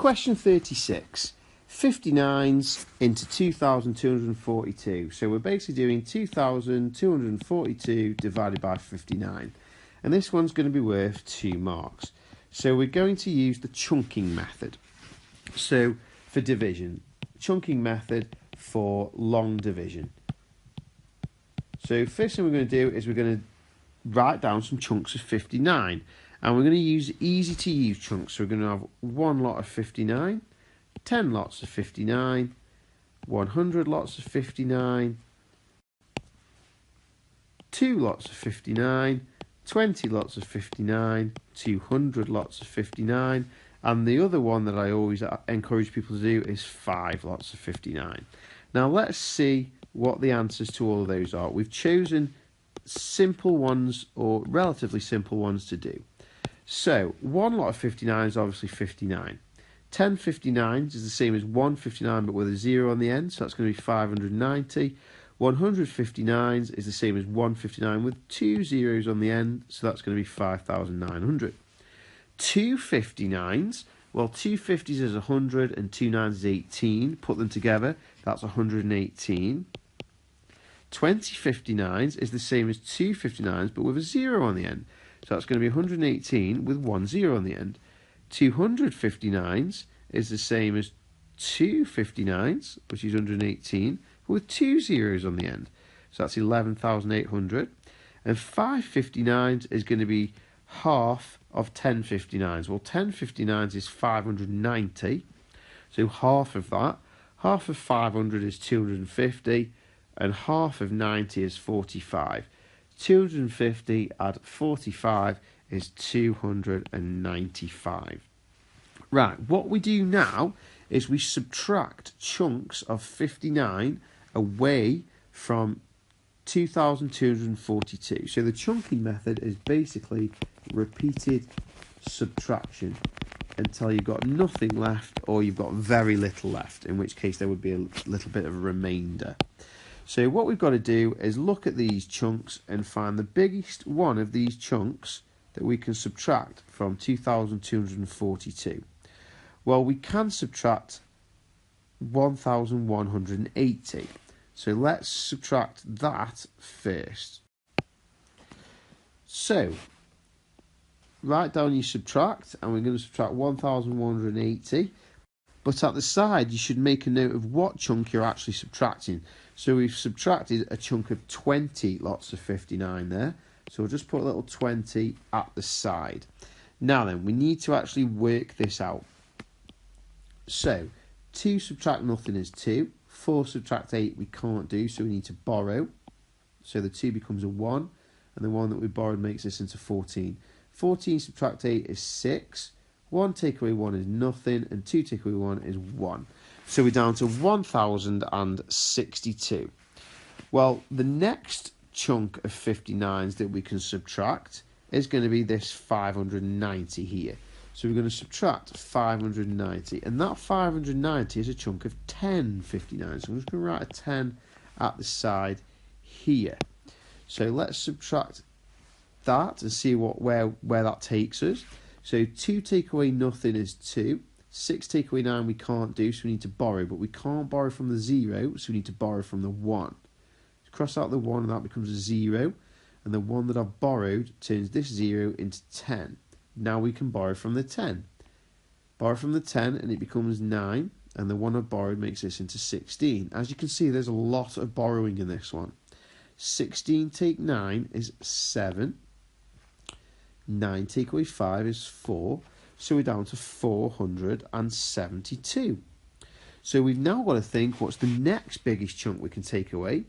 question 36, 59s into 2,242. So we're basically doing 2,242 divided by 59. And this one's going to be worth 2 marks. So we're going to use the chunking method. So for division, chunking method for long division. So first thing we're going to do is we're going to write down some chunks of 59. And we're going to use easy to use chunks. So we're going to have 1 lot of 59, 10 lots of 59, 100 lots of 59, 2 lots of 59, 20 lots of 59, 200 lots of 59, and the other one that I always encourage people to do is 5 lots of 59. Now let's see what the answers to all of those are. We've chosen simple ones or relatively simple ones to do. So 1 lot of 59 is obviously 59. 10 59s is the same as 1 59 but with a 0 on the end, so that's going to be 590. 100 59s is the same as 1 59 with 2 zeros on the end, so that's going to be 5,900. 2 59s, well 2 50s is 100 and 2 9s is 18. Put them together, that's 118. 20 59s is the same as 2 59s but with a 0 on the end. So that's going to be 118 with 1 0 on the end. 200 59s is the same as 2 59s, which is 118, with 2 zeros on the end. So that's 11,800. And 5 59s is going to be half of 10 59s. Well, 10 59s is 590. So half of that. Half of 500 is 250. And half of 90 is 45. 250 add 45 is 295. Right, what we do now is we subtract chunks of 59 away from 2,242. So the chunking method is basically repeated subtraction until you've got nothing left or you've got very little left, in which case there would be a little bit of a remainder. So what we've got to do is look at these chunks and find the biggest one of these chunks that we can subtract from 2,242. Well, we can subtract 1,180. So let's subtract that first. So write down your subtract, and we're going to subtract 1,180. But at the side, you should make a note of what chunk you're actually subtracting. So we've subtracted a chunk of 20 lots of 59 there. So we'll just put a little 20 at the side. Now then, we need to actually work this out. So 2 subtract nothing is 2. 4 subtract 8 we can't do, so we need to borrow. So the 2 becomes a 1, and the 1 that we borrowed makes this into 14. 14 subtract 8 is 6. 1 take away 1 is nothing, and 2 take away 1 is 1. So we're down to 1,062. Well, the next chunk of 59s that we can subtract is going to be this 590 here. So we're going to subtract 590, and that 590 is a chunk of 10 59s. So I'm just going to write a 10 at the side here. So let's subtract that and see where that takes us. So 2 take away nothing is 2. 6 take away 9 we can't do, so we need to borrow. But we can't borrow from the 0, so we need to borrow from the 1. Cross out the 1 and that becomes a 0. And the 1 that I've borrowed turns this 0 into 10. Now we can borrow from the 10. Borrow from the 10 and it becomes 9. And the 1 I've borrowed makes this into 16. As you can see, there's a lot of borrowing in this one. 16 take 9 is 7. 9 take away 5 is 4. So we're down to 472. So we've now got to think what's the next biggest chunk we can take away.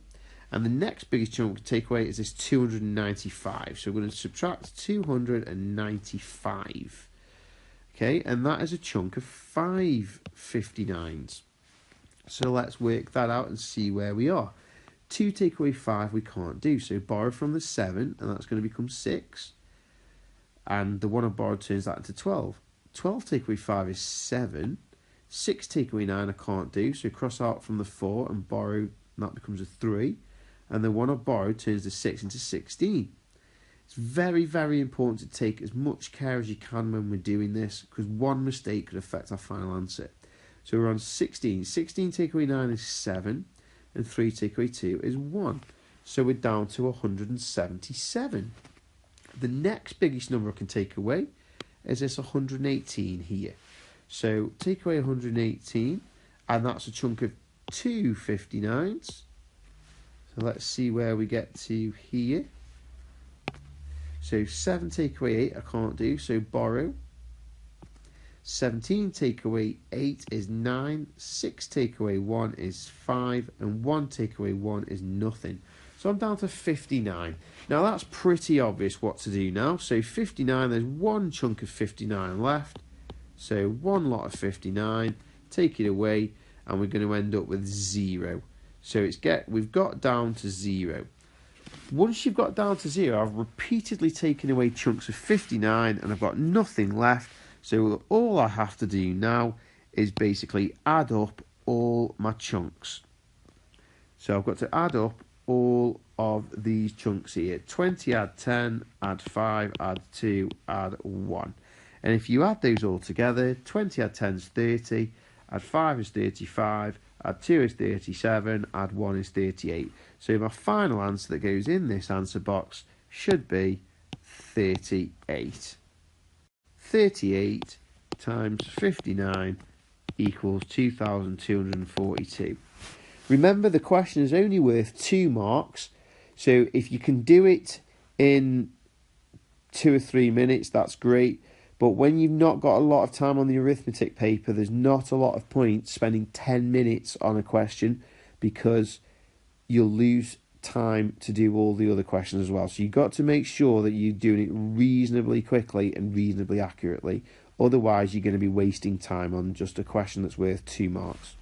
And the next biggest chunk we can take away is this 295. So we're going to subtract 295. Okay, and that is a chunk of 5 59s. So let's work that out and see where we are. 2 take away 5 we can't do. So borrow from the 7, and that's going to become 6. And the 1 I borrowed turns that into 12. 12 take away 5 is 7. 6 take away 9 I can't do, so cross out from the 4 and borrow, and that becomes a 3. And the 1 I borrowed turns the 6 into 16. It's very, very important to take as much care as you can when we're doing this, because one mistake could affect our final answer. So we're on 16. 16 take away 9 is 7, and 3 take away 2 is 1. So we're down to 177. The next biggest number I can take away is this 118 here. So take away 118, and that's a chunk of 2 59s. So let's see where we get to here. So 7 take away 8 I can't do, so borrow. 17 take away 8 is 9, 6 take away 1 is 5, and 1 take away 1 is nothing. So I'm down to 59. Now that's pretty obvious what to do now. So 59, there's one chunk of 59 left. So one lot of 59, take it away, and we're going to end up with 0. So we've got down to 0. Once you've got down to 0, I've repeatedly taken away chunks of 59 and I've got nothing left. So all I have to do now is basically add up all my chunks. So I've got to add up all of these chunks here. 20 add 10, add 5, add 2, add 1. And if you add those all together, 20 add 10 is 30, add 5 is 35, add 2 is 37, add 1 is 38. So my final answer that goes in this answer box should be 38. 38 times 59 equals 2,242. Remember, the question is only worth 2 marks. So if you can do it in 2 or 3 minutes, that's great. But when you've not got a lot of time on the arithmetic paper, there's not a lot of point spending 10 minutes on a question, because you'll lose time to do all the other questions as well. So you've got to make sure that you're doing it reasonably quickly and reasonably accurately. Otherwise, you're going to be wasting time on just a question that's worth 2 marks.